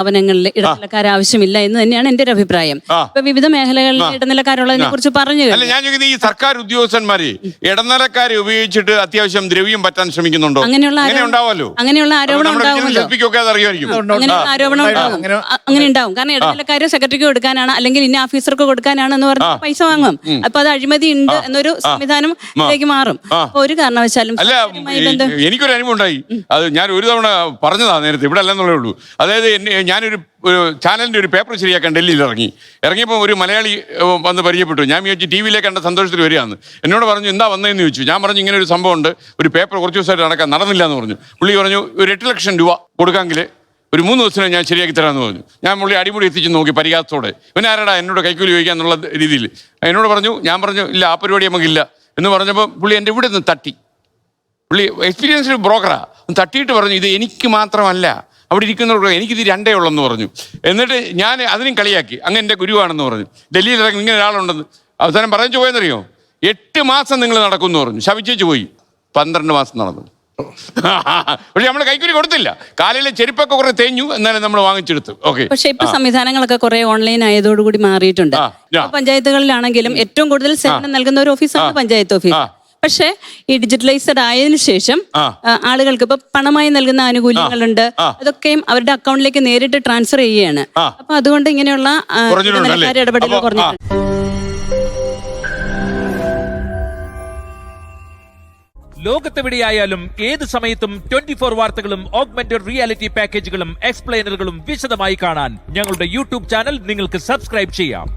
സ്ഥാപനങ്ങളിൽ ഇടനിലക്കാർ ആവശ്യമില്ല എന്ന് തന്നെയാണ് എന്റെ ഒരു അഭിപ്രായം. ഇപ്പൊ വിവിധ മേഖലകളിൽ ഇടനിലക്കാരുള്ളതിനെ കുറിച്ച് പറഞ്ഞു. അല്ല, ഞാൻ ചോദിക്കുന്നത് ഈ സർക്കാർ ഉദ്യോഗസ്ഥന്മാര് ഇടനിലക്കാരെ ഉപയോഗിച്ചിട്ട് അത്യാവശ്യം ദ്രവ്യം പറ്റാൻ ശ്രമിക്കുന്നുണ്ടോ? അങ്ങനെയുള്ള ആരോപണം ഉണ്ടാവുമല്ലോ. ആരോപണം അങ്ങനെ ഉണ്ടാവും. കാരണം ഇടനിലക്കാര് സെക്രട്ടറിക്ക് കൊടുക്കാനാണ് അല്ലെങ്കിൽ ഇന്ന ഓഫീസർക്ക് കൊടുക്കാനാണ് എന്ന് പറഞ്ഞ് പൈസ വാങ്ങും. അപ്പൊ അത് അഴിമതി ഉണ്ട് എന്നൊരു സംവിധാനത്തിലേക്ക് മാറും. അപ്പൊ ഒരു കാരണവശാലും എനിക്കൊരു അനുഭവം ഉണ്ടായി. അത് ഞാൻ ഒരു തവണ പറഞ്ഞതാ നേരത്തെ, ഇവിടെ അല്ലെന്നുള്ളേ ഉള്ളൂ. അതായത് ഞാനൊരു ചാനലിന്റെ ഒരു പേപ്പർ ശരിയാക്കാൻ ഡൽഹിയിൽ ഇറങ്ങിയപ്പോൾ ഒരു മലയാളി വന്ന് പരിചയപ്പെട്ടു. ഞാൻ വിചാരിച്ചു ടി വിയിലേക്ക് കണ്ട സന്തോഷത്തിൽ വരികയാണ്. എന്നോട് പറഞ്ഞു എന്താ വന്നതെന്ന് ചോദിച്ചു. ഞാൻ പറഞ്ഞു ഇങ്ങനെ ഒരു സംഭവം ഉണ്ട്, ഒരു പേപ്പർ കുറച്ച് ദിവസമായിട്ട് നടന്നില്ല എന്ന് പറഞ്ഞു. പുള്ളി പറഞ്ഞു ഒരു 8 ലക്ഷം രൂപ കൊടുക്കാമെങ്കിൽ ഒരു 3 ദിവസത്തിനകം ഞാൻ ശരിയാക്കി തരാമെന്ന് പറഞ്ഞു. ഞാൻ പുള്ളി അടിമുടി എത്തിച്ച് നോക്കി പരിഹാസത്തോടെ. പിന്നെ ആരാടാ എന്നോട് കൈക്കൂലി ചോദിക്കുക എന്നുള്ള രീതിയിൽ എന്നോട് പറഞ്ഞു. ഞാൻ പറഞ്ഞു ഇല്ല, ആ പരിപാടി നമുക്കില്ല എന്ന് പറഞ്ഞപ്പോൾ പുള്ളി എൻ്റെ ഇവിടെ നിന്ന് തട്ടി. പുള്ളി എക്സ്പീരിയൻസ്ഡ് ബ്രോക്കറാ. തട്ടിയിട്ട് പറഞ്ഞു ഇത് എനിക്ക് മാത്രമല്ല, അവിടെ ഇരിക്കുന്നവർക്ക് എനിക്കിത് 2 ഉള്ളെന്ന് പറഞ്ഞു. എന്നിട്ട് ഞാൻ അതിനും കളിയാക്കി, അങ്ങ് എൻ്റെ ഗുരുവാണെന്ന് പറഞ്ഞു. ഡൽഹിയിൽ ഇങ്ങനെ ഒരാളുണ്ടെന്ന്. അവസാനം പറഞ്ഞു പോയെന്നറിയോ, 8 മാസം നിങ്ങൾ നടക്കുമെന്ന് പറഞ്ഞു. ശപിച്ചേച്ച് പോയി. 12 മാസം നടന്നു. പക്ഷെ നമ്മൾ കൈക്കൂലി കൊടുത്തില്ല. കാലയിലെ ചെരുപ്പൊക്കെ കുറെ തേഞ്ഞു, എന്നാലും നമ്മൾ വാങ്ങിച്ചെടുത്തു. ഓക്കെ. പക്ഷെ ഇപ്പൊ സംവിധാനങ്ങളൊക്കെ കുറെ ഓൺലൈൻ ആയതോടുകൂടി മാറിയിട്ടുണ്ട്. പഞ്ചായത്തുകളിലാണെങ്കിലും ഏറ്റവും കൂടുതൽ സേവനം നൽകുന്ന ഒരു ഓഫീസാണ് പഞ്ചായത്ത് ഓഫീസ്. പക്ഷെ ഈ ഡിജിറ്റലൈസ്ഡ് ആയതിനു ശേഷം ആളുകൾക്ക് ഇപ്പൊ പണമായി നൽകുന്ന ആനുകൂല്യങ്ങളുണ്ട്. അതൊക്കെയും അവരുടെ അക്കൗണ്ടിലേക്ക് നേരിട്ട് ട്രാൻസ്ഫർ ചെയ്യുകയാണ്. അപ്പൊ അതുകൊണ്ട് ഇങ്ങനെയുള്ള ഇടപെടലുകൾ കുറഞ്ഞിട്ടുണ്ട്. ലോകത്തെവിടെയായാലും ഏത് സമയത്തും 24 വാർത്തകളും ഓഗ്മെന്റഡ് റിയാലിറ്റി പാക്കേജുകളും എക്സ്പ്ലെയിനറുകളും വിശദമായി കാണാൻ ഞങ്ങളുടെ യൂട്യൂബ് ചാനൽ നിങ്ങൾക്ക് സബ്സ്ക്രൈബ് ചെയ്യാം.